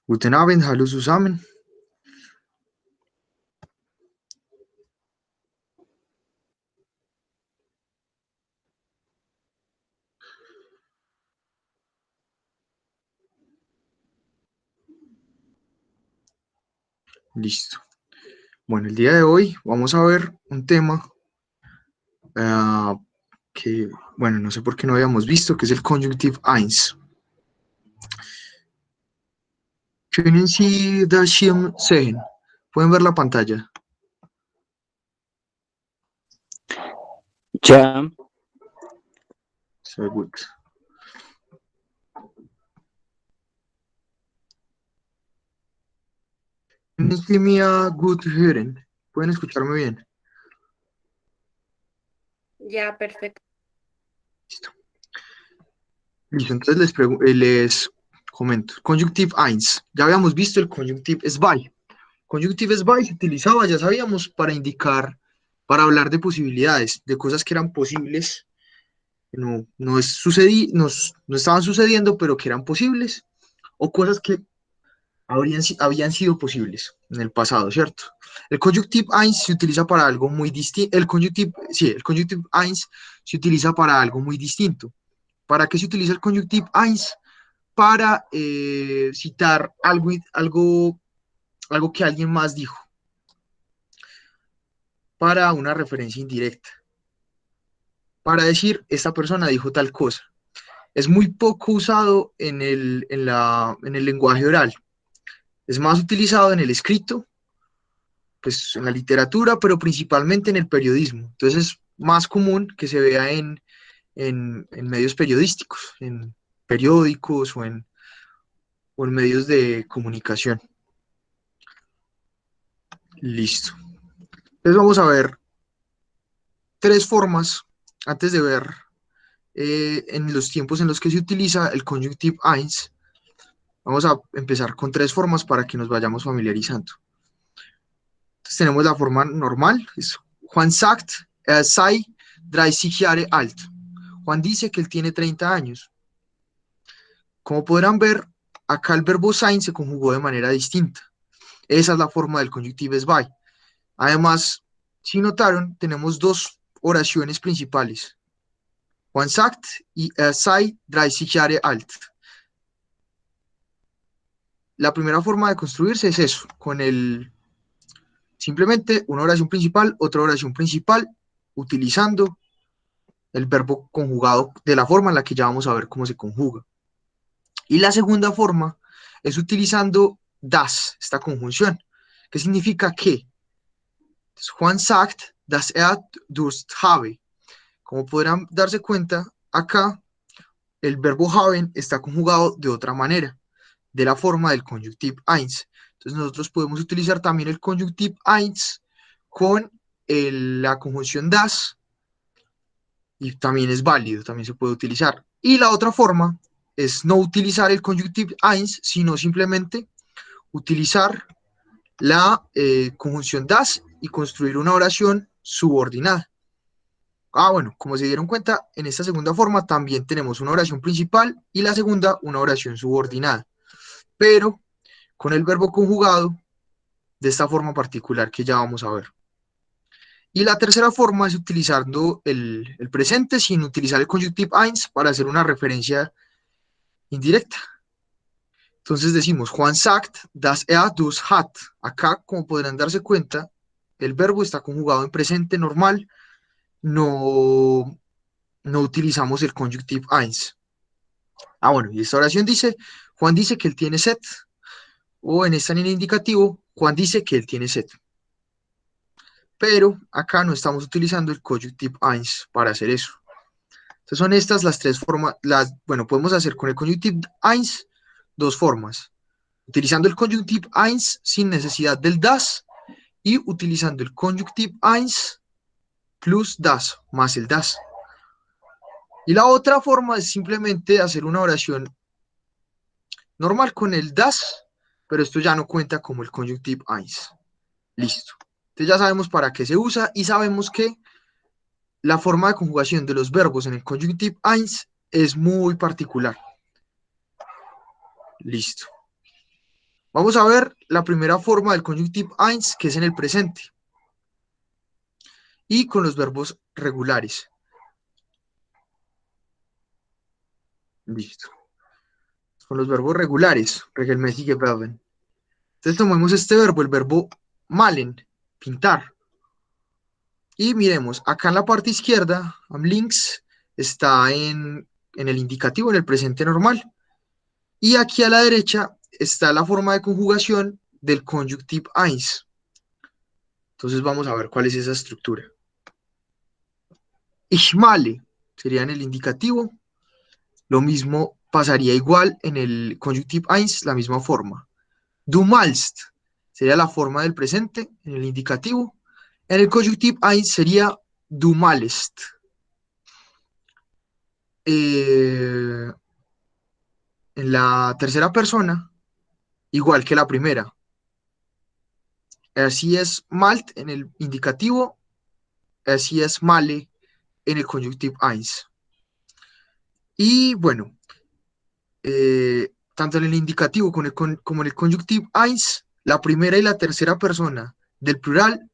Guten Abend, hallo zusammen. Listo. Bueno, el día de hoy vamos a ver un tema ah, que, bueno, no sé por qué no habíamos visto, que es el Conjunctive eins. Können Sie das Schirm sehen? ¿Pueden ver la pantalla? Ya, Sehr gut. Können Sie mir gut hören? ¿Pueden escucharme bien? Ya, perfecto. Listo. Listo, entonces les comento. Conjunctive eins. Ya habíamos visto el Conjunctive zwei. Conjunctive zwei se utilizaba, ya sabíamos, para indicar, para hablar de posibilidades, de cosas que eran posibles, no estaban sucediendo, pero que eran posibles, o cosas que habían sido posibles en el pasado, ¿cierto? El conjunctive eins se utiliza para algo muy distinto. El conjunctive eins se utiliza para algo muy distinto. ¿Para qué se utiliza el conjunctive eins? Para citar algo que alguien más dijo, para una referencia indirecta, para decir, esta persona dijo tal cosa. Es muy poco usado en el lenguaje oral. Es más utilizado en el escrito, pues en la literatura, pero principalmente en el periodismo. Entonces es más común que se vea en medios periodísticos, en periódicos o en medios de comunicación. Listo. Entonces vamos a ver tres formas antes de ver en los tiempos en los que se utiliza el conjunctive eins. Vamos a empezar con tres formas para que nos vayamos familiarizando. Entonces tenemos la forma normal, es Juan sagt, sei 30 Jahre alt. Juan dice que él tiene 30 años. Como podrán ver, acá el verbo sein se conjugó de manera distinta. Esa es la forma del conjunctive zwei. Además, si notaron, tenemos dos oraciones principales. Juan sagt y sei 30 Jahre alt. La primera forma de construirse es eso, con simplemente una oración principal, otra oración principal, utilizando el verbo conjugado de la forma en la que ya vamos a ver cómo se conjuga. Y la segunda forma es utilizando das, esta conjunción, que significa que Juan sagt, dass Durst habe. Como podrán darse cuenta, acá el verbo haben está conjugado de otra manera, de la forma del conjunctive eins. Entonces nosotros podemos utilizar también el conjunctive eins con la conjunción das, y también es válido, también se puede utilizar. Y la otra forma es no utilizar el conjunctive eins, sino simplemente utilizar la conjunción das y construir una oración subordinada. Bueno, como se dieron cuenta, en esta segunda forma también tenemos una oración principal y la segunda una oración subordinada, pero con el verbo conjugado de esta forma particular que ya vamos a ver. Y la tercera forma es utilizando el presente sin utilizar el conjunctive eins para hacer una referencia indirecta. Entonces decimos, Juan sagt, dass dus hat. Acá, como podrán darse cuenta, el verbo está conjugado en presente normal, no, no utilizamos el conjunctive eins. Bueno, y esta oración dice, Juan dice que él tiene sed, o en esta en el indicativo, Juan dice que él tiene sed. Pero acá no estamos utilizando el conjunctive eins para hacer eso. Entonces son estas las tres formas, bueno, podemos hacer con el conjunctive eins dos formas. Utilizando el conjunctive eins sin necesidad del das y utilizando el conjunctive eins plus das, más el das. Y la otra forma es simplemente hacer una oración normal con el das, pero esto ya no cuenta como el conjunctive eins. Listo. Entonces ya sabemos para qué se usa y sabemos que la forma de conjugación de los verbos en el conjunctive eins es muy particular. Listo. Vamos a ver la primera forma del conjunctive eins, que es en el presente, y con los verbos regulares. Listo. Con los verbos regulares, regelmäßige Verben. Entonces tomemos este verbo, el verbo malen, pintar. Y miremos, acá en la parte izquierda, am links, está en el indicativo, en el presente normal. Y aquí a la derecha está la forma de conjugación del conjunctive eins. Entonces vamos a ver cuál es esa estructura. Ich male sería en el indicativo. Lo mismo pasaría igual en el conjunctive eins, la misma forma. Du malst sería la forma del presente en el indicativo. En el conjunctive eins sería du malest. En la tercera persona, igual que la primera. Así es malt en el indicativo, así es male en el conjunctive eins. Y bueno, tanto en el indicativo como en el conjunctive eins, la primera y la tercera persona del plural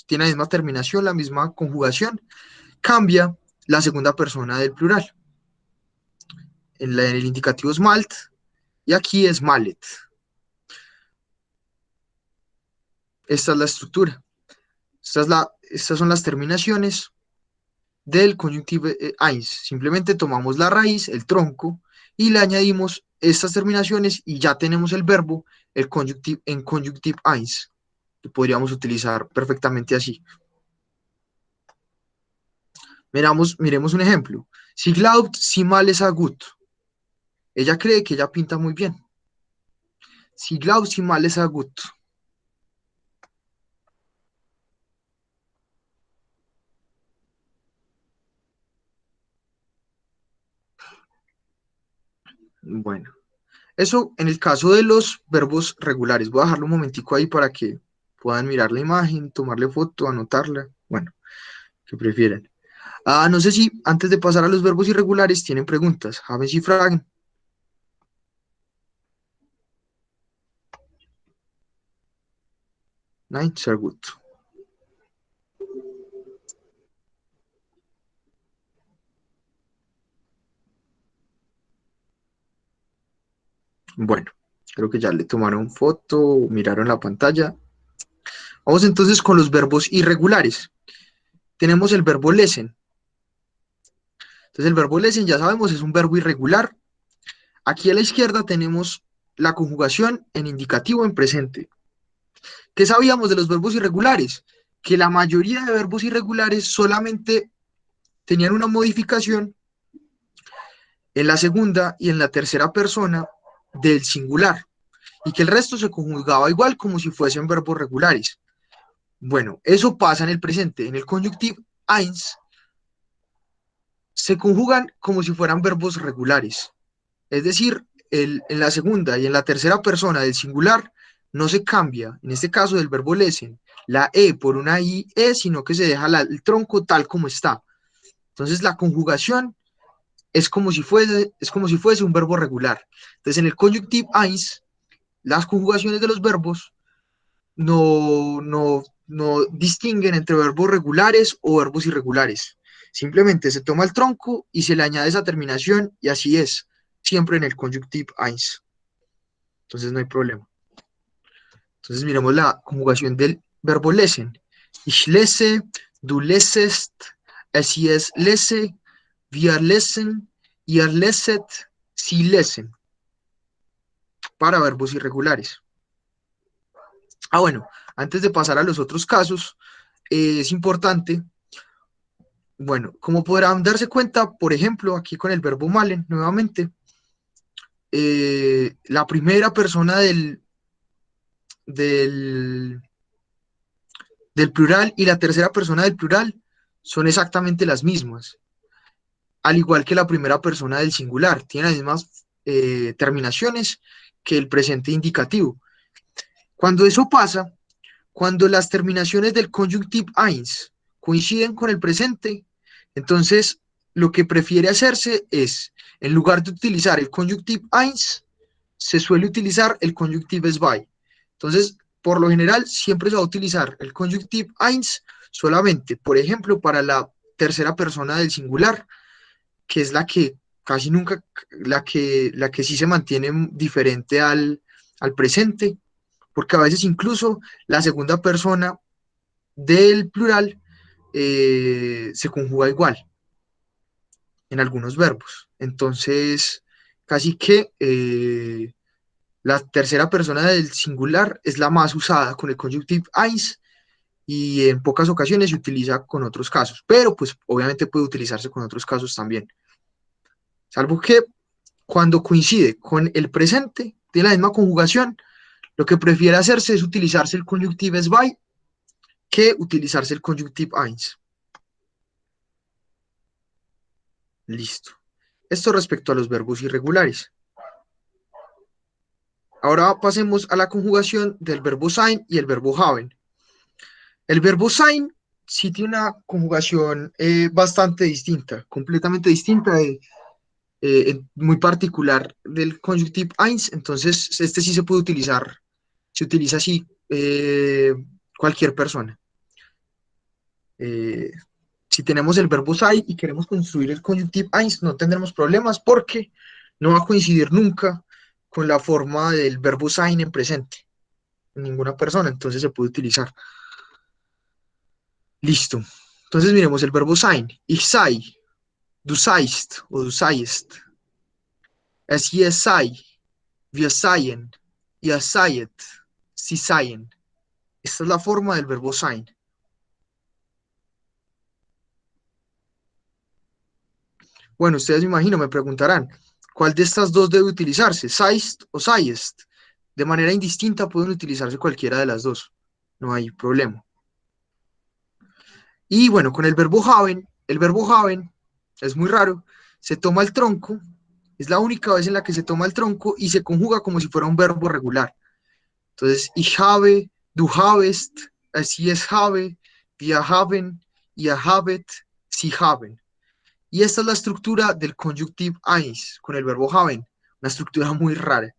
tiene la misma terminación, la misma conjugación, cambia la segunda persona del plural. En el indicativo es malt y aquí es malet. Esta es la estructura. Estas son las terminaciones del conjunctive eins. Simplemente tomamos la raíz, el tronco, y le añadimos estas terminaciones y ya tenemos el verbo en conjunctive eins, que podríamos utilizar perfectamente así. Miremos un ejemplo. Sie glaubt, sie male sehr gut. Ella cree que ella pinta muy bien. Sie glaubt, sie male sehr gut. Bueno, eso en el caso de los verbos regulares. Voy a dejarlo un momentico ahí para que puedan mirar la imagen, tomarle foto, anotarla. Bueno, que prefieren. No sé si antes de pasar a los verbos irregulares tienen preguntas. Haben Sie Fragen? Nein, sehr gut. Bueno, creo que ya le tomaron foto, miraron la pantalla. Vamos entonces con los verbos irregulares. Tenemos el verbo lesen. Entonces el verbo lesen, ya sabemos, es un verbo irregular. Aquí a la izquierda tenemos la conjugación en indicativo en presente. ¿Qué sabíamos de los verbos irregulares? Que la mayoría de verbos irregulares solamente tenían una modificación en la segunda y en la tercera persona del singular, y que el resto se conjugaba igual como si fuesen verbos regulares. Bueno, eso pasa en el presente. En el conjunctive eins se conjugan como si fueran verbos regulares. Es decir, en la segunda y en la tercera persona del singular no se cambia, en este caso del verbo lesen, la E por una IE, sino que se deja el tronco tal como está. Entonces la conjugación es como si fuese un verbo regular. Entonces en el conjunctive eins, las conjugaciones de los verbos no distinguen entre verbos regulares o verbos irregulares. Simplemente se toma el tronco y se le añade esa terminación y así es, siempre en el conjunctive eins. Entonces no hay problema. Entonces miremos la conjugación del verbo lesen. Ich lese, du lesest, es lese, wir lesen, ihr leset, sie lesen. Para verbos irregulares. Bueno, antes de pasar a los otros casos, es importante, bueno, como podrán darse cuenta, por ejemplo, aquí con el verbo malen, nuevamente, la primera persona del, del plural y la tercera persona del plural son exactamente las mismas, al igual que la primera persona del singular, tiene las mismas terminaciones que el presente indicativo. Cuando eso pasa, cuando las terminaciones del conjunctive eins coinciden con el presente, entonces lo que prefiere hacerse es, en lugar de utilizar el conjunctive eins, se suele utilizar el conjunctive zwei. Entonces, por lo general, siempre se va a utilizar el conjunctive eins solamente, por ejemplo, para la tercera persona del singular, que es la que casi nunca, la que sí se mantiene diferente al presente, porque a veces incluso la segunda persona del plural se conjuga igual en algunos verbos. Entonces, casi que la tercera persona del singular es la más usada con el conjunctive eins y en pocas ocasiones se utiliza con otros casos, pero pues obviamente puede utilizarse con otros casos también. Salvo que cuando coincide con el presente de la misma conjugación, lo que prefiere hacerse es utilizarse el conjunctive zwei que utilizarse el conjunctive eins. Listo. Esto respecto a los verbos irregulares. Ahora pasemos a la conjugación del verbo sein y el verbo haben. El verbo sein sí tiene una conjugación bastante distinta, completamente distinta, muy particular del conjunctive eins. Entonces, este sí se puede utilizar, se utiliza así cualquier persona. Eh, si tenemos el verbo sein y queremos construir el conjunctive eins, no tendremos problemas porque no va a coincidir nunca con la forma del verbo sein en presente en ninguna persona, entonces se puede utilizar. Listo. Entonces miremos el verbo sein. Ich sei, du seist o du seiest. Es ihr sei, wir seien, ihr seiet, sie seien. Esta es la forma del verbo sein. Bueno, ustedes me imagino, me preguntarán, ¿cuál de estas dos debe utilizarse? ¿Seist o seiest? De manera indistinta pueden utilizarse cualquiera de las dos. No hay problema. Y bueno, con el verbo haben es muy raro, se toma el tronco, es la única vez en la que se toma el tronco y se conjuga como si fuera un verbo regular. Entonces, ich habe, du habest, sie es habe, wir haben, ihr habet, sie haben. Y esta es la estructura del conjunctive eins con el verbo haben, una estructura muy rara.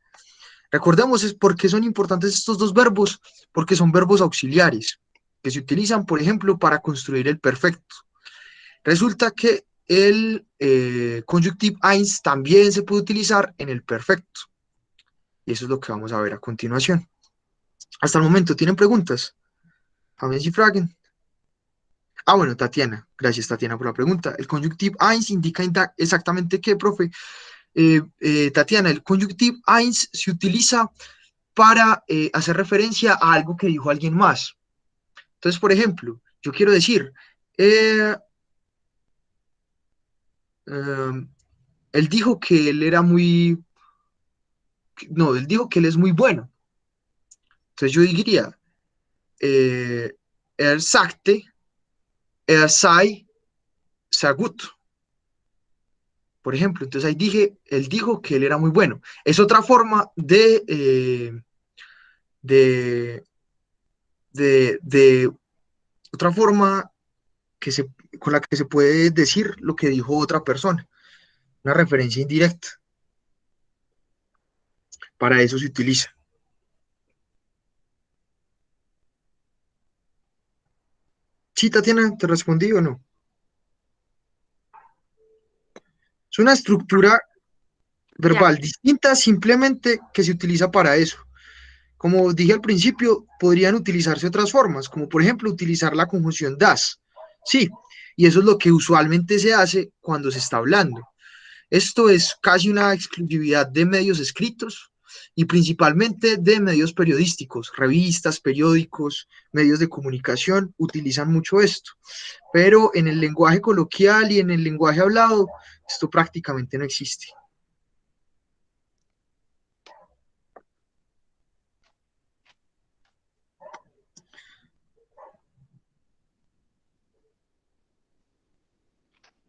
Recordemos por qué son importantes estos dos verbos, porque son verbos auxiliares, que se utilizan, por ejemplo, para construir el perfecto. Resulta que el conjunctive eins también se puede utilizar en el perfecto. Y eso es lo que vamos a ver a continuación. Hasta el momento, ¿tienen preguntas? Haben Sie Fragen? Ah, bueno, Tatiana. Gracias, Tatiana, por la pregunta. El conjunctive eins indica exactamente qué, profe. Tatiana, el conjunctive eins se utiliza para hacer referencia a algo que dijo alguien más. Entonces, por ejemplo, yo quiero decir, eh, eh, él dijo que él era muy, no, él dijo que él es muy bueno. Entonces yo diría, er sagte, er sei sehr gut. Por ejemplo, entonces ahí dije, él dijo que él era muy bueno. Es otra forma de, de otra forma que se, con la que se puede decir lo que dijo otra persona. Una referencia indirecta. Para eso se utiliza. Sí, Tatiana, ¿te respondí o no? Es una estructura Ya. verbal distinta, simplemente que se utiliza para eso. Como dije al principio, podrían utilizarse otras formas, como por ejemplo utilizar la conjunción das. Sí, y eso es lo que usualmente se hace cuando se está hablando. Esto es casi una exclusividad de medios escritos y principalmente de medios periodísticos, revistas, periódicos, medios de comunicación utilizan mucho esto. Pero en el lenguaje coloquial y en el lenguaje hablado, esto prácticamente no existe.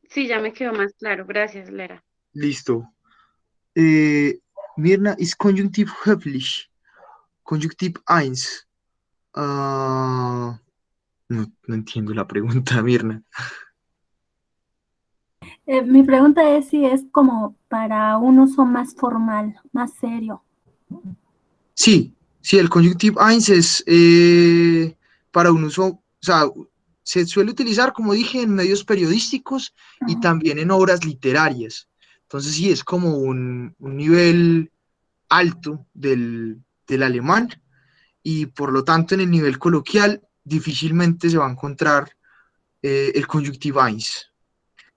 Sí, ya me quedó más claro. Gracias, Lera. Listo. Eh, Mirna ist Konjunktiv höflich. Conjunctive eins. Ah, no, no entiendo la pregunta, Mirna. Mi pregunta es si es como para un uso más formal, más serio. Sí, sí, el conjunctive eins es para un uso, o sea, se suele utilizar, como dije, en medios periodísticos y Ajá. también en obras literarias. Entonces sí, es como un nivel alto del alemán y por lo tanto en el nivel coloquial difícilmente se va a encontrar el conjunctive eins.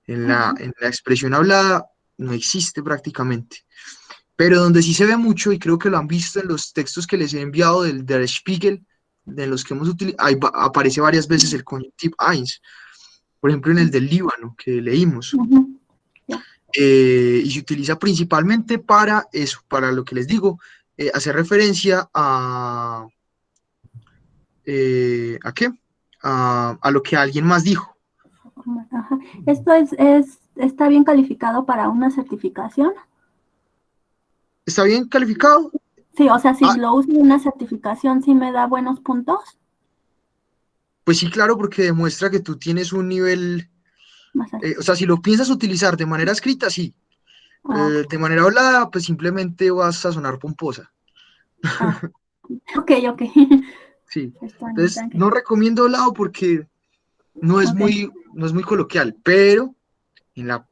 Ujú. En la expresión hablada no existe prácticamente. Pero donde sí se ve mucho, y creo que lo han visto en los textos que les he enviado del Der Spiegel, de los que hemos utilizado, aparece varias veces el conjunctive eins, por ejemplo en el del Líbano que leímos, Ujú. Ya. y se utiliza principalmente para eso, para lo que les digo, hacer referencia ¿a qué? A lo que alguien más dijo. Ajá. ¿Esto está bien calificado para una certificación? ¿Está bien calificado? Sí, o sea, si Ah, lo uso en una certificación, ¿sí me da buenos puntos? pues sí, claro, porque demuestra que tú tienes un nivel, Más alto. o sea, si lo piensas utilizar de manera escrita, sí. Ah, ok. De manera hablada, pues simplemente vas a sonar pomposa. Ah, ok, ok. Sí. Está bien, Entonces, tranqui. no recomiendo hablado porque Ok. no es muy coloquial, pero en la,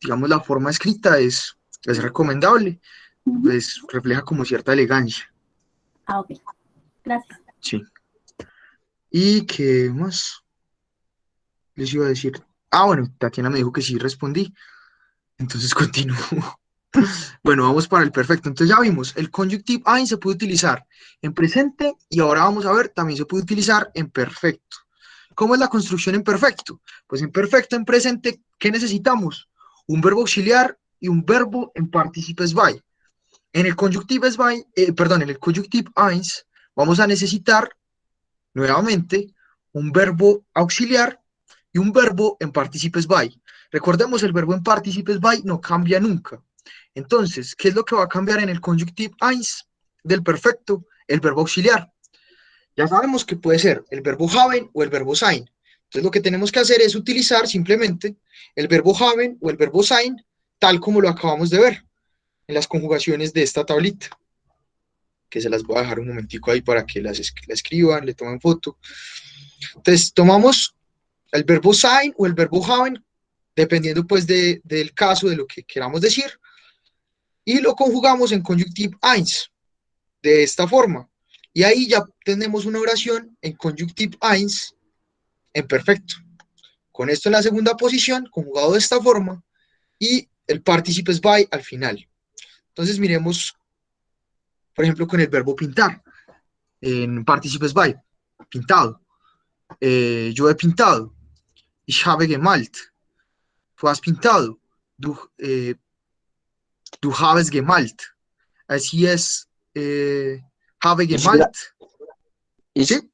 digamos, la forma escrita es recomendable, Ujú. pues refleja como cierta elegancia. Ah, ok. Gracias. Sí. ¿Y qué más les iba a decir? Ah, bueno, Tatiana me dijo que sí respondí, entonces continúo. Bueno, vamos para el perfecto. Entonces ya vimos, el conjunctive ein se puede utilizar en presente y ahora vamos a ver, también se puede utilizar en perfecto. ¿Cómo es la construcción en perfecto? Pues en perfecto, en presente, ¿qué necesitamos? Un verbo auxiliar y un verbo en partícipes by. En el conjunctive by, perdón, en el conjunctive eins vamos a necesitar nuevamente un verbo auxiliar y un verbo en partícipes by. Recordemos, el verbo en partícipes by no cambia nunca. Entonces, ¿qué es lo que va a cambiar en el conjunctive eins del perfecto? El verbo auxiliar. Ya sabemos que puede ser el verbo haben o el verbo sein. Entonces, lo que tenemos que hacer es utilizar simplemente el verbo haben o el verbo sein, tal como lo acabamos de ver en las conjugaciones de esta tablita, que se las voy a dejar un momentico ahí para que la escriban, le tomen foto. Entonces, tomamos el verbo sein o el verbo haben, dependiendo pues del caso, de lo que queramos decir, y lo conjugamos en conjunctive eins, de esta forma. Y ahí ya tenemos una oración en conjunctive eins en perfecto. Con esto en la segunda posición, conjugado de esta forma, y el participes by al final. Entonces miremos, por ejemplo, con el verbo pintar, en participes by, pintado. Yo he pintado. Ich habe gemalt. Du has pintado. Du, du habes gemalt. Así es, habe Ich, gla- gemalt. ¿Sí?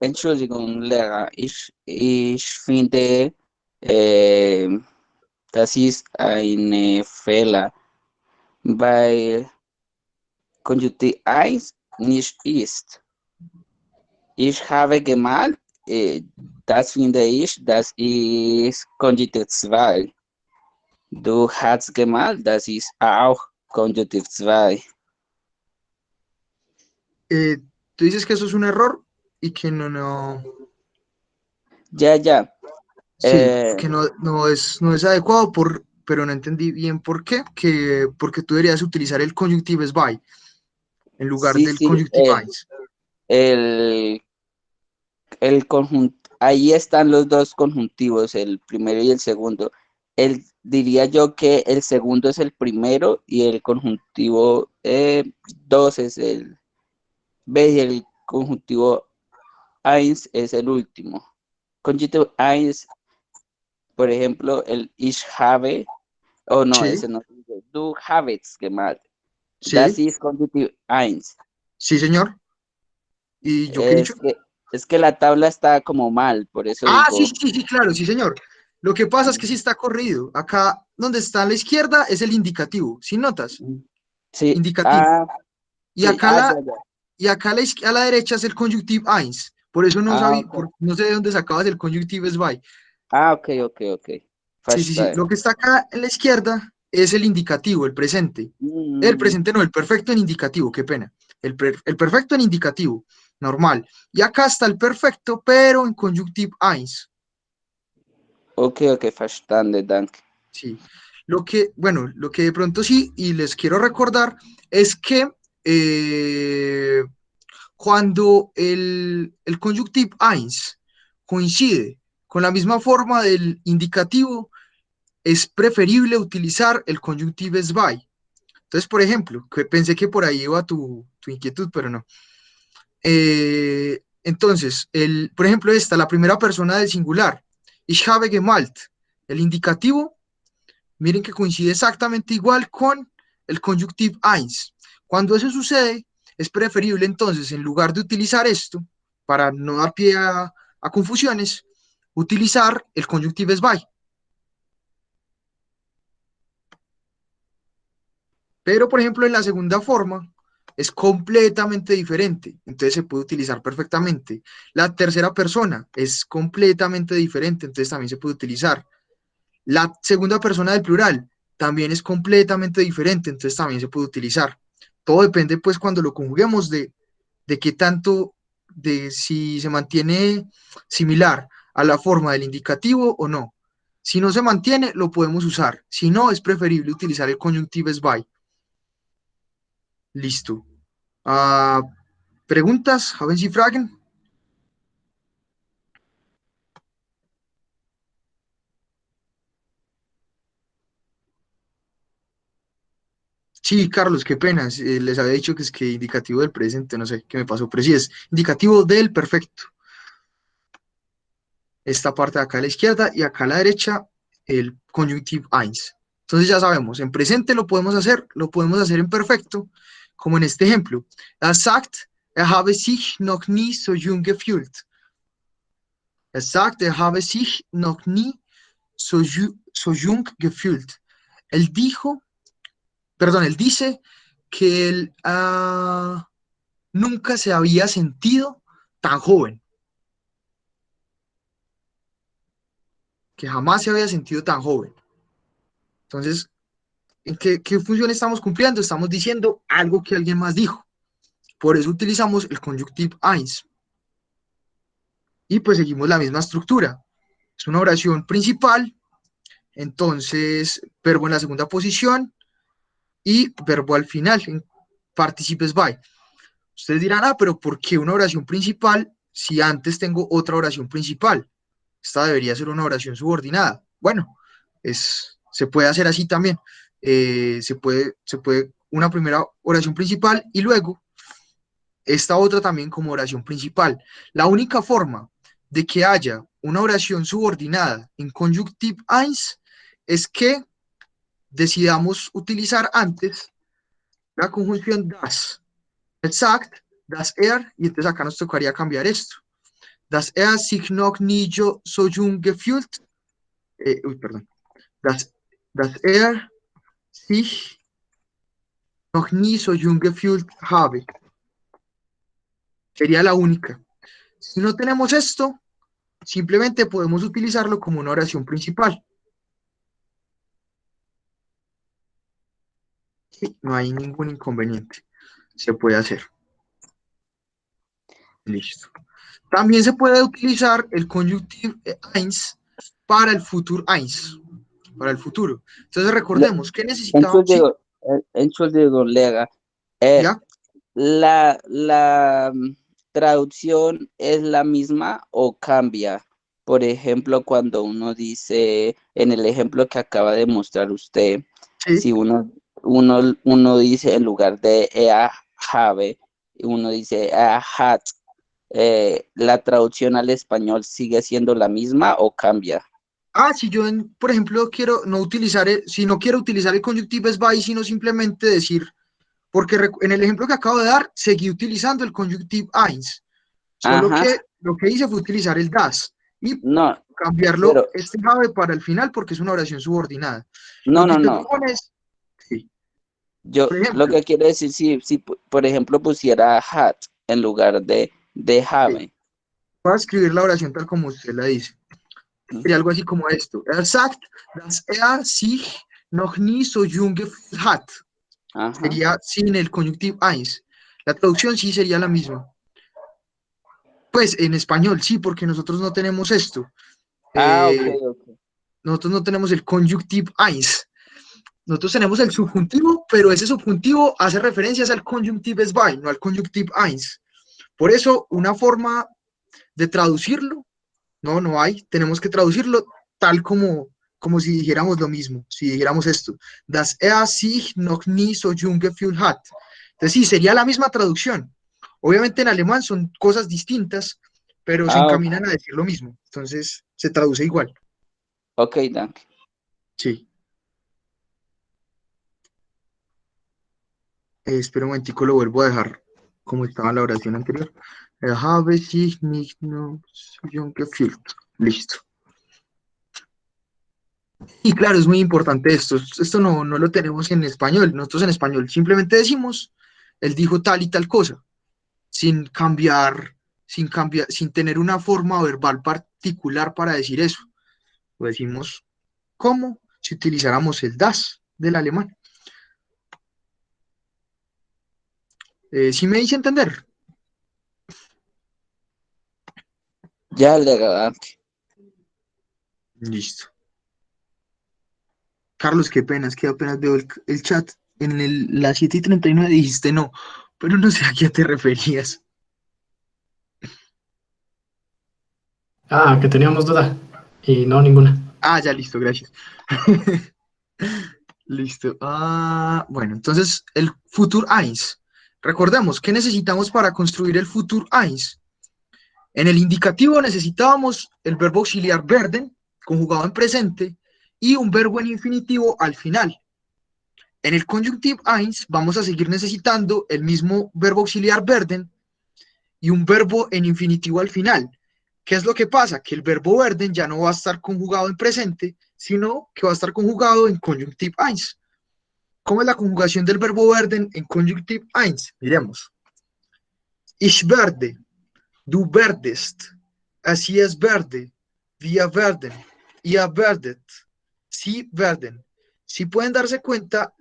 Entschuldigung, Lehrer, ich finde, äh, das ist ein Fehler, weil Konjunktiv 1 nicht ist. Ich habe gemalt, das finde ich, das ist Konjunktiv 2. Du hast gemalt, das ist auch Konjunktiv 2. Eh, Tú dices que eso es un error y que no, Ya, ya. sí, Eh, que no es adecuado, pero no entendí bien por qué, porque tú deberías utilizar el conjunctives by en lugar sí, del sí. conjunctive eins. El el conjunto, ahí están los dos conjuntivos, el primero y el segundo. Diría yo que el segundo es el primero y el conjuntivo 2 es el B y el conjuntivo eins es el último. Conjuntivo eins, por ejemplo, el ich habe, o no, Sí, ese no, du habest gemacht. Das sí, ist conjuntivo eins. sí, señor. ¿Y yo qué he dicho? Es que, es que la tabla está como mal, por eso Ah, sí, digo, sí, sí, sí, claro, sí, señor. Lo que pasa es que sí está corrido. Acá donde está a la izquierda es el indicativo, ¿sí notas? sí, Indicativo. Y sí, acá, ya, ya. a la derecha es el conjunctive eins. Por eso Ok. no sé de dónde sacabas el conjunctive by. Ah, ok, ok, ok. Sí, sí, sí. Verstehe. Lo que está acá en la izquierda es el indicativo, el presente. El presente no, el perfecto en indicativo, qué pena. El perfecto en indicativo, normal. Y acá está el perfecto, pero en conjunctive 1. Ok, verstanden, danke. Sí. Bueno, lo que de pronto sí, y les quiero recordar, es que cuando el conjunctive 1 coincide con la misma forma del indicativo, es preferible utilizar el conjunctive 2. Entonces, por ejemplo, que pensé que por ahí iba tu inquietud, pero no. Entonces, por ejemplo, la primera persona del singular, ich habe gemalt, el indicativo, miren que coincide exactamente igual con el conjunctive 1. Cuando eso sucede, es preferible entonces, en lugar de utilizar esto, para no dar pie a confusiones, utilizar el conjunctive 2. Pero, por ejemplo, en la segunda forma es completamente diferente, entonces se puede utilizar perfectamente. La tercera persona es completamente diferente, entonces también se puede utilizar. La segunda persona del plural también es completamente diferente, entonces también se puede utilizar. Todo depende, pues, cuando lo conjuguemos de qué tanto, de si se mantiene similar a la forma del indicativo o no. Si no se mantiene, lo podemos usar. Si no, es preferible utilizar el conjunctive by. Listo. Ah, ¿Preguntas? ¿Haben Sie Fragen? Sí, Carlos, qué pena. Les había dicho que es que indicativo del presente, no sé qué me pasó, pero sí es indicativo del perfecto. Esta parte de acá a la izquierda y acá a la derecha el conjunctive 1. Entonces ya sabemos, en presente lo podemos hacer en perfecto, como en este ejemplo. Sagt, habe sich noch nie so jung gefühlt. Sagt, habe sich noch nie so jung gefühlt. Él dice que él nunca se había sentido tan joven, que jamás se había sentido tan joven. Entonces, ¿en qué función estamos cumpliendo? Estamos diciendo algo que alguien más dijo. Por eso utilizamos el conjunctive 1. Y pues seguimos la misma estructura. Es una oración principal, entonces verbo en la segunda posición y verbo al final, en participes by. Ustedes dirán, pero ¿por qué una oración principal si antes tengo otra oración principal? Esta debería ser una oración subordinada. Bueno, se puede hacer así también. Se puede una primera oración principal y luego esta otra también como oración principal. La única forma de que haya una oración subordinada en conjunctive 1 es que decidamos utilizar antes la conjunción das. Exact, das y entonces acá nos tocaría cambiar esto. Das sich noch nie so jung gefühlt. Perdón. Das sich noch nie so jung gefühlt habe. Sería la única. Si no tenemos esto, simplemente podemos utilizarlo como una oración principal. Sí, no hay ningún inconveniente. Se puede hacer. Listo. También se puede utilizar el conjunctive 1 para el futuro 1. Para el futuro. Entonces recordemos que necesitamos... Entschuldigung, Lega. ¿Ya? La traducción es la misma o cambia. Por ejemplo, cuando uno dice, en el ejemplo que acaba de mostrar usted, Sí. si uno dice en lugar de have, uno dice hat, ¿la traducción al español sigue siendo la misma o cambia? Si yo, por ejemplo, si no quiero utilizar el conjunctive by, sino simplemente decir, porque en el ejemplo que acabo de dar, seguí utilizando el conjunctive 1, solo Ajá. que lo que hice fue utilizar el das y cambiarlo pero, have para el final porque es una oración subordinada. No. Sí. Yo lo que quiero decir, si por ejemplo pusiera hat en lugar de have. Sí. Voy a escribir la oración tal como usted la dice. Sería algo así como esto. Sagt, dass sich noch nie so jung gefühlt hat. Ajá. Sería sin el conjunctivo eins. La traducción sí sería la misma. Pues en español sí, porque nosotros no tenemos esto. Ok. Nosotros no tenemos el conjunctivo eins. Nosotros tenemos el subjuntivo, pero ese subjuntivo hace referencias al conjunctivo zwei, no al conjunctivo eins. Por eso, una forma de traducirlo, no hay. Tenemos que traducirlo tal como si dijéramos lo mismo, si dijéramos esto. Dass sich noch nie so jung gefühlt hat. Entonces sí, sería la misma traducción. Obviamente en alemán son cosas distintas, pero se Ok. encaminan a decir lo mismo. Entonces se traduce igual. Ok, danke. Sí. Espera un momentico, lo vuelvo a dejar como estaba la oración anterior. Habe sich nicht noch so jung gefühlt. Listo. Y claro, es muy importante esto. Esto no lo tenemos en español. Nosotros en español simplemente decimos, él dijo tal y tal cosa, sin cambiar, sin tener una forma verbal particular para decir eso. Lo decimos como si utilizáramos el das del alemán. ¿Sí me hice entender? Ya, danke. Listo. Carlos, qué pena, es que apenas veo el chat. En las 7:39 dijiste no, pero no sé a qué te referías. Ah, que teníamos duda. Y no, ninguna. Ah, ya, listo, gracias. Listo. Bueno, entonces el Futur eins. Recordemos, ¿qué necesitamos para construir el Futur eins? En el indicativo necesitábamos el verbo auxiliar werden, conjugado en presente, y un verbo en infinitivo al final. En el conjunctive eins vamos a seguir necesitando el mismo verbo auxiliar werden y un verbo en infinitivo al final. ¿Qué es lo que pasa? Que el verbo werden ya no va a estar conjugado en presente, sino que va a estar conjugado en conjunctive eins. ¿Cómo es la conjugación del verbo werden en conjunctive eins? Miremos. Ich werde, du werdest, es verde, wir werden, ihr werdet, sie werden. Si pueden darse cuenta,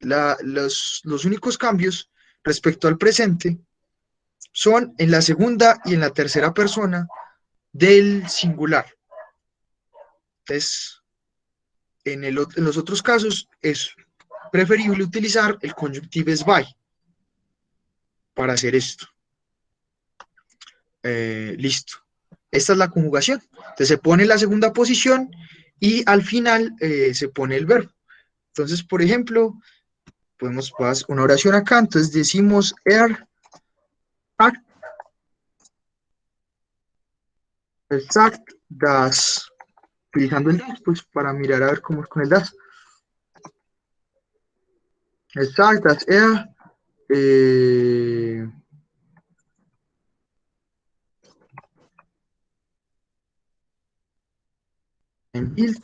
los únicos cambios respecto al presente son en la segunda y en la tercera persona del singular. Entonces, en los otros casos es preferible utilizar el conjunctive zwei para hacer esto. Listo. Esta es la conjugación. Entonces se pone la segunda posición y al final se pone el verbo. Entonces, por ejemplo, podemos pasar una oración acá. Entonces decimos sagt das, utilizando el das, pues para mirar a ver cómo es con el das. Sagt das en Bild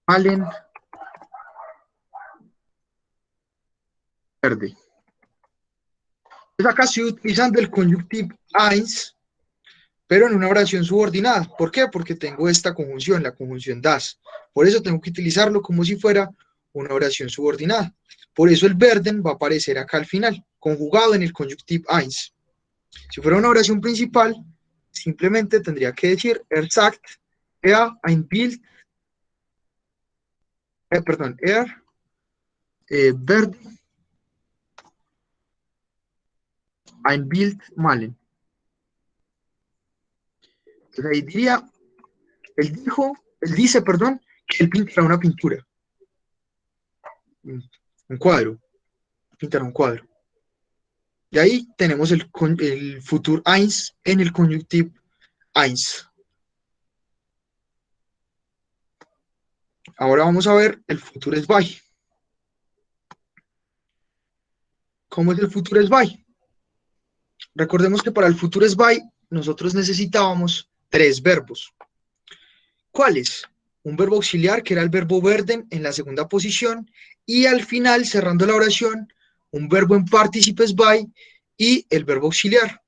Allen verde. Entonces acá estoy utilizando el conjunctive eins, pero en una oración subordinada. ¿Por qué? Porque tengo esta conjunción, la conjunción das. Por eso tengo que utilizarlo como si fuera una oración subordinada. Por eso el werden va a aparecer acá al final, conjugado en el conjunctive eins. Si fuera una oración principal, simplemente tendría que decir sagt ein Bild, verde ein Bild malen. Entonces ahí diría, él dice, que él pintará una pintura. Un cuadro. Pintará un cuadro. Y ahí tenemos el Futur eins en el conjunctive eins. Ahora vamos a ver el Futur zwei. ¿Cómo es el Futur zwei? Recordemos que para el Futur zwei nosotros necesitábamos 3 verbos. ¿Cuáles? Un verbo auxiliar, que era el verbo werden en la segunda posición, y al final, cerrando la oración, un verbo en partícipe zwei y el verbo auxiliar,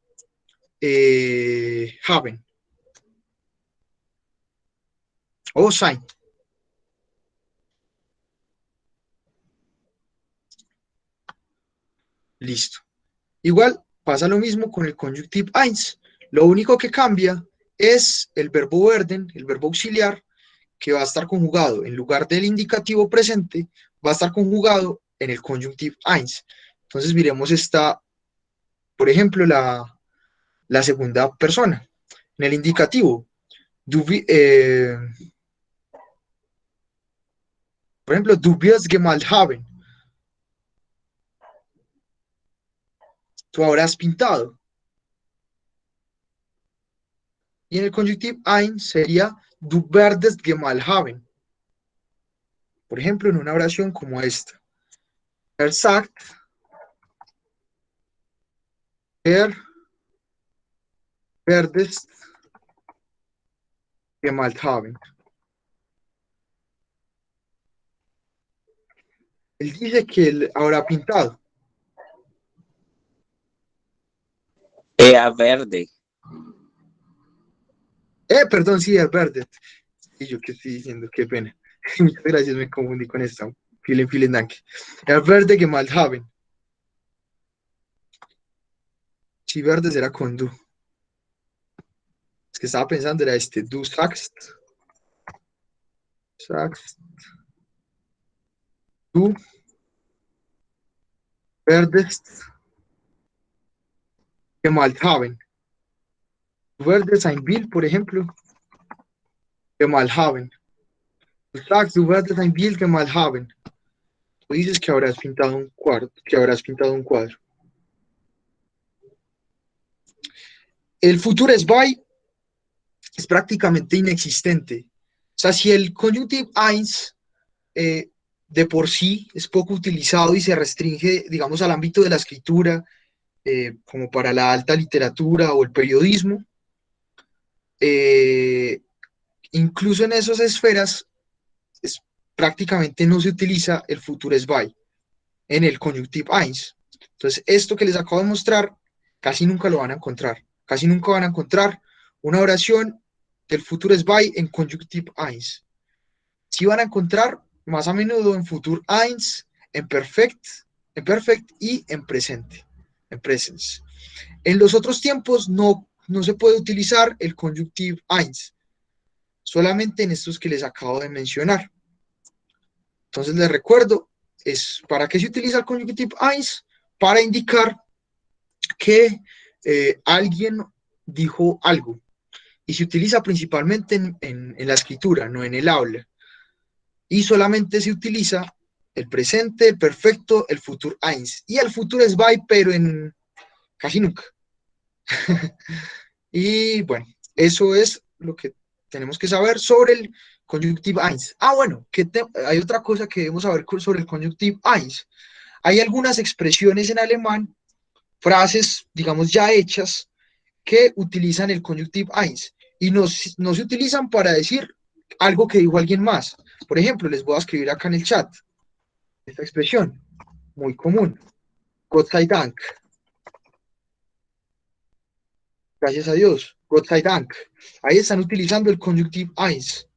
haben. O sein. Listo. Igual pasa lo mismo con el conjunctive eins. Lo único que cambia es el verbo werden, el verbo auxiliar, que va a estar conjugado en lugar del indicativo presente, va a estar conjugado en el conjunctive eins. Entonces miremos esta, por ejemplo, la segunda persona. En el indicativo, por ejemplo, du wirst gemalt haben. Tú habrás pintado. Y en el conjunctive eins sería du werdest gemalt haben. Por ejemplo, en una oración como esta. Sagt, werdest gemalt haben. Él dice que él habrá pintado. Ea verde. Perdón, sí, es verde. Y yo qué estoy diciendo, qué pena. Muchas gracias, me confundí con esta. Vielen Dank. Er verde gemalt haben. Si verde será con du. Es que estaba pensando, era este. Du sagst. Sagst. Du werdest gemalt haben. Du werdest ein Bild, por ejemplo, gemalt haben. Du sagst, du werdest ein Bild gemalt haben. Tú dices que habrás pintado un cuadro, El Futuresby es prácticamente inexistente. O sea, si el conjunctive eins de por sí es poco utilizado y se restringe, digamos, al ámbito de la escritura, como para la alta literatura o el periodismo, incluso en esas esferas prácticamente no se utiliza el Futuresby en el conjunctive eins. Entonces, esto que les acabo de mostrar, casi nunca lo van a encontrar. Casi nunca van a encontrar una oración del Futuresby en conjunctive eins. Sí van a encontrar más a menudo en futur eins, en perfect y en presente, en presence. En los otros tiempos no se puede utilizar el conjunctive eins, solamente en estos que les acabo de mencionar. Entonces les recuerdo, ¿para qué se utiliza el conjunctive eins? Para indicar que alguien dijo algo, y se utiliza principalmente en la escritura, no en el habla. Y solamente se utiliza el presente, el perfecto, el futur eins y el Futuresby, pero en casi nunca. Y bueno, eso es lo que tenemos que saber sobre el conjunctive eins. Bueno, hay otra cosa que debemos saber sobre el conjunctive eins. Hay algunas expresiones en alemán, frases, digamos, ya hechas, que utilizan el conjunctive eins y no se utilizan para decir algo que dijo alguien más. Por ejemplo, les voy a escribir acá en el chat esta expresión muy común. Gott sei Dank. Gracias a Dios. Gott sei Dank. Ahí están utilizando el conjunctive eins.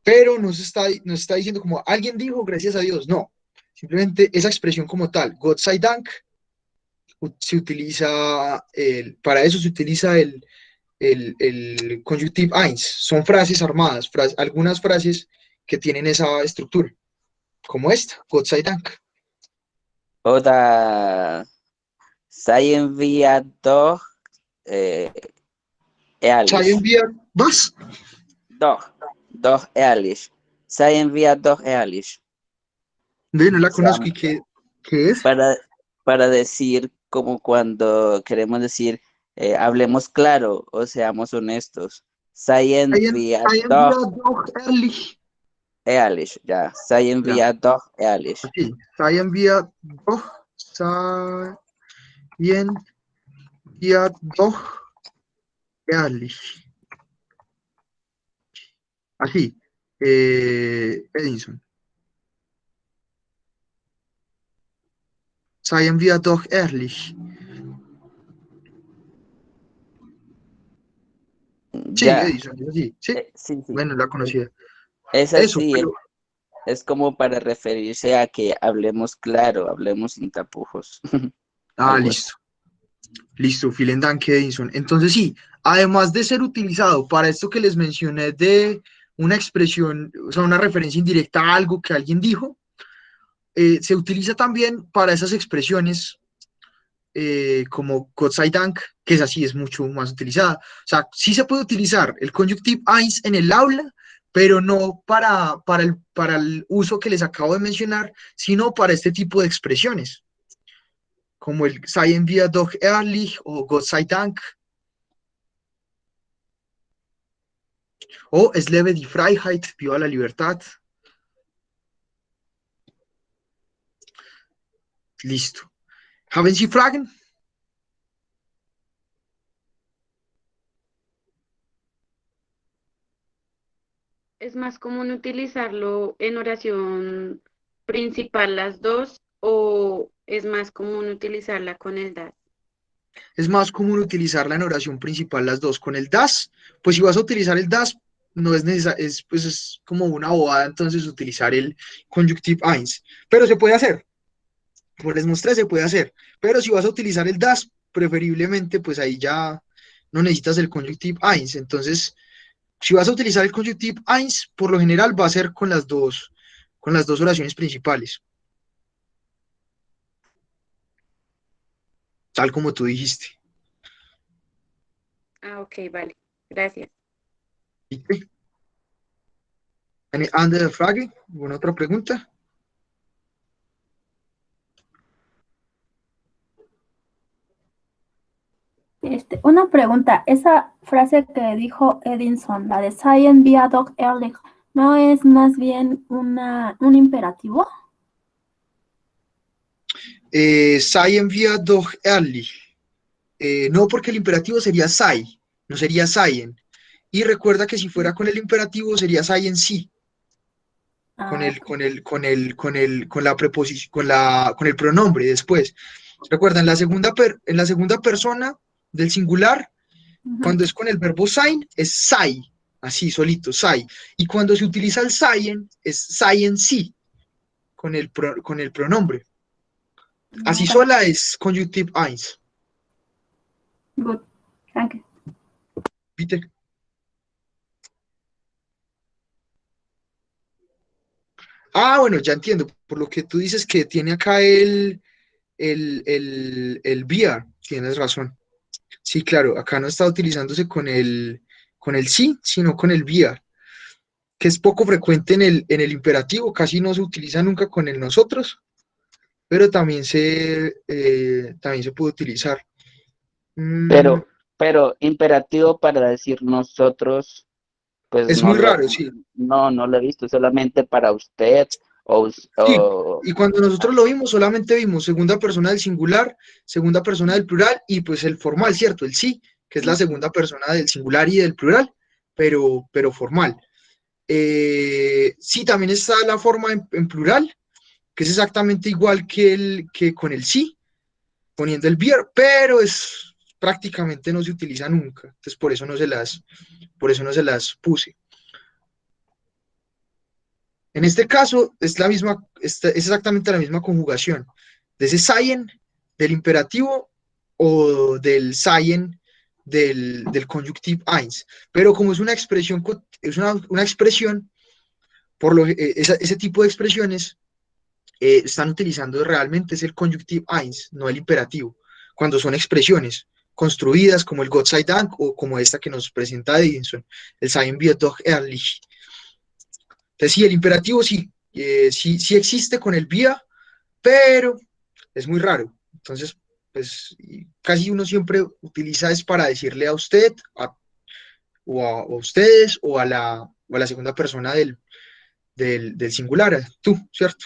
Pero no se está diciendo como alguien dijo gracias a Dios. No. Simplemente esa expresión como tal, Gott sei Dank, se utiliza, para eso se utiliza el conjunctive eins. Son frases armadas, algunas frases que tienen esa estructura, como esta, Gott sei Dank. Oder seien wir doch ehrlich. Seien wir, was? Doch ehrlich. Seien wir doch ehrlich. No la O sea, conozco. ¿Y qué es? Para decir como cuando queremos decir hablemos claro o seamos honestos. Seien wir doch ehrlich. Ehrlich, ya. Seien wir doch ehrlich. Sí, seien wir doch ehrlich. Así, Edinson. Seien wir doch ehrlich. Sí, Ya, Edison, sí, sí. sí, sí. Bueno, la conocía. Es Eso, así, pero es como para referirse a que hablemos claro, hablemos sin tapujos, algo así. listo. Listo, vielen Dank, Edison. Entonces sí, además de ser utilizado para esto que les mencioné de una expresión, o sea, una referencia indirecta a algo que alguien dijo, se utiliza también para esas expresiones como Gott sei Dank, que es así, es mucho más utilizada. O sea, sí se puede utilizar el conjunctive eins en el aula, pero no para el uso que les acabo de mencionar, sino para este tipo de expresiones, como el Seien wir doch ehrlich o Gott sei Dank, o Es lebe die Freiheit, viva la libertad. Listo. ¿Haben Sie Fragen? ¿Es más común utilizarlo en oración principal las dos o es más común utilizarla con el das? Es más común utilizarla en oración principal las dos. Con el das, pues si vas a utilizar el das, no es necesario, pues es como una bobada entonces utilizar el conjunctive eins. Pero se puede hacer, como les mostré, se puede hacer. Pero si vas a utilizar el das, preferiblemente, pues ahí ya no necesitas el conjunctive eins. Entonces, si vas a utilizar el conjunctive eins, por lo general va a ser con las dos oraciones principales, tal como tú dijiste. Ah, ok, vale. Gracias. ¿Viste? ¿Eine andere Frage? ¿Alguna otra pregunta? Una pregunta, esa frase que dijo Edison, la de Seien wir doch ehrlich, ¿no es más bien un imperativo? Seien wir doch ehrlich. No, porque el imperativo sería sei, no sería seien. Y recuerda que si fuera con el imperativo sería seien sí, con Ah, ok. con la preposición, con el pronombre después. Recuerda, en la segunda persona del singular, Ujú. cuando es con el verbo sein, es sei, así solito, sei. Y cuando se utiliza el seien, es seien sí, con el pronombre. Ah, Así vale. sola es conjunctive eins. Good. Thank you. ¿Viste? Bueno, ya entiendo. Por lo que tú dices que tiene acá el VR, tienes razón. Sí, claro, acá no está utilizándose con el sí, sino con el VR, que es poco frecuente en el imperativo, casi no se utiliza nunca con el nosotros, pero también se puede utilizar. Mm, Pero imperativo para decir nosotros, pues es muy raro, sí. no lo he visto, solamente para usted Sí, o y cuando nosotros lo vimos, solamente vimos segunda persona del singular, segunda persona del plural y pues el formal, ¿cierto? El sí, que es la segunda persona del singular y del plural, pero formal. Sí, también está la forma en plural, que es exactamente igual que con el sí, poniendo el wir, pero es prácticamente no se utiliza nunca. Entonces por eso no se las puse. En este caso es es exactamente la misma conjugación de ese seien del imperativo o del seien del conjunctive eins. Pero como es una expresión, una expresión, ese tipo de expresiones están utilizando realmente es el conjunctive eins, no el imperativo, cuando son expresiones construidas como el Gott sei Dank o como esta que nos presenta Edison, el Seien wir doch ehrlich. Entonces, sí, el imperativo sí existe con el vía, pero es muy raro. Entonces, pues casi uno siempre utiliza es para decirle a usted o a ustedes o a la segunda persona del singular, tú, ¿cierto?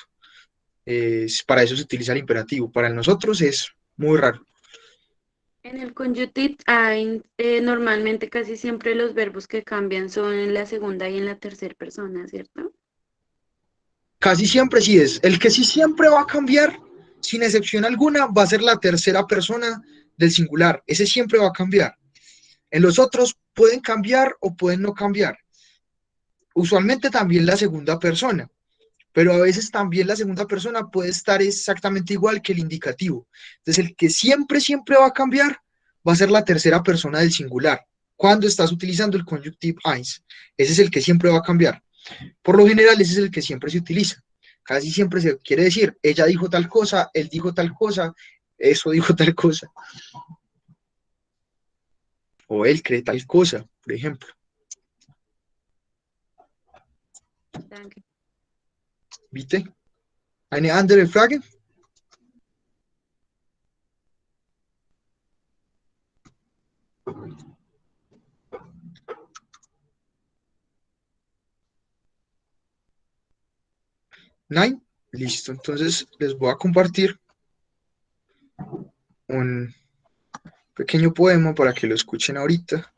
Para eso se utiliza el imperativo. Para nosotros es muy raro. En el conjunctive eins, normalmente casi siempre los verbos que cambian son en la segunda y en la tercera persona, ¿cierto? Casi siempre sí es. El que sí siempre va a cambiar, sin excepción alguna, va a ser la tercera persona del singular. Ese siempre va a cambiar. En los otros pueden cambiar o pueden no cambiar. Usualmente también la segunda persona, pero a veces también la segunda persona puede estar exactamente igual que el indicativo. Entonces, el que siempre, siempre va a cambiar va a ser la tercera persona del singular. Cuando estás utilizando el conjunctive eins, ese es el que siempre va a cambiar. Por lo general, ese es el que siempre se utiliza. Casi siempre se quiere decir, ella dijo tal cosa, él dijo tal cosa, eso dijo tal cosa, o él cree tal cosa, por ejemplo. Danke. ¿Viste? Eine andere Frage? ¿Nein? Listo. Entonces les voy a compartir un pequeño poema para que lo escuchen ahorita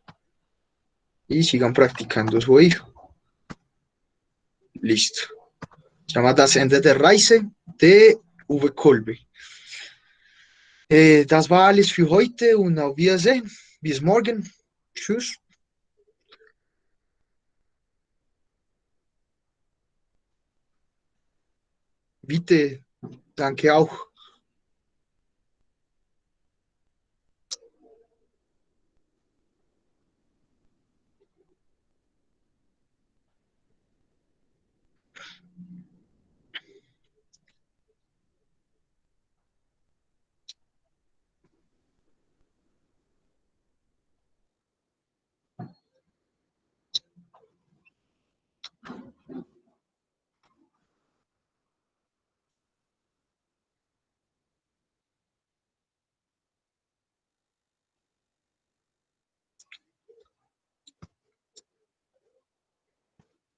y sigan practicando su oído. Listo. Se llama Das Ende der Reise de Uwe Kolbe. Das war alles für heute und auf Wiedersehen. Bis morgen. Tschüss. Bitte. Danke auch.